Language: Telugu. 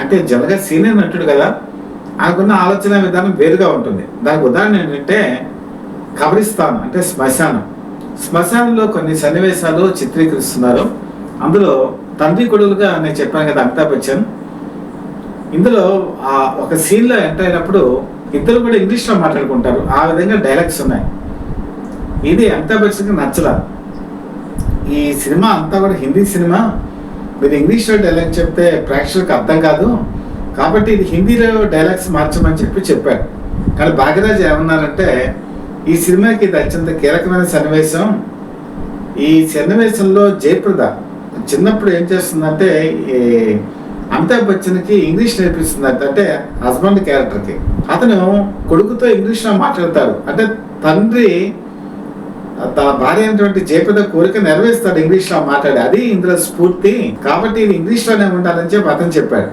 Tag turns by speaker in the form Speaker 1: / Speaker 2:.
Speaker 1: అంటే జనరల్గా సీనియర్ నటుడు కదా, ఆయనకున్న ఆలోచన విధానం వేరుగా ఉంటుంది. దానికి ఉదాహరణ ఏంటంటే కబ్రిస్తాన్ అంటే శ్మశానం. శ్మశానంలో కొన్ని సన్నివేశాలు చిత్రీకరిస్తున్నారు. అందులో తండ్రి కొడుకులుగా నేను చెప్పాను కదా అమితాబ్ బచ్చన్, ఇందులో ఒక సీన్లో ఎంటర్ అయినప్పుడు ఇద్దరు కూడా ఇంగ్లీష్లో మాట్లాడుకుంటారు. ఆ విధంగా డైలాగ్స్ ఉన్నాయి. ఇది అమితాబ్ బచ్చన్కి నచ్చలా. ఈ సినిమా అంతా కూడా హిందీ సినిమా, మీరు ఇంగ్లీష్లో డైలాగ్ చెప్తే ప్రేక్షకులకు అర్థం కాదు, కాబట్టి ఇది హిందీలో డైలాగ్స్ మార్చమని చెప్పారు. కానీ భాగ్యరాజ్ ఏమన్నారంటే ఈ సినిమాకి ఇది అత్యంత కీలకమైన సన్నివేశం. ఈ సన్నివేశంలో జయప్రద చిన్నప్పుడు ఏం చేస్తుందంటే అమితాబ్ బచ్చన్కి ఇంగ్లీష్ నేర్పిస్తుందంట. అంటే హస్బెండ్ క్యారెక్టర్కి అతను కొడుకుతో ఇంగ్లీష్లో మాట్లాడతాడు. అంటే తండ్రి తన భార్య అయినటువంటి జయప్రద కోరిక నెరవేరుస్తాడు ఇంగ్లీష్లో మాట్లాడి. అది ఇందులో స్ఫూర్తి. కాబట్టి ఇది ఇంగ్లీష్లోనే ఉండాలని చెప్పి అతను చెప్పాడు.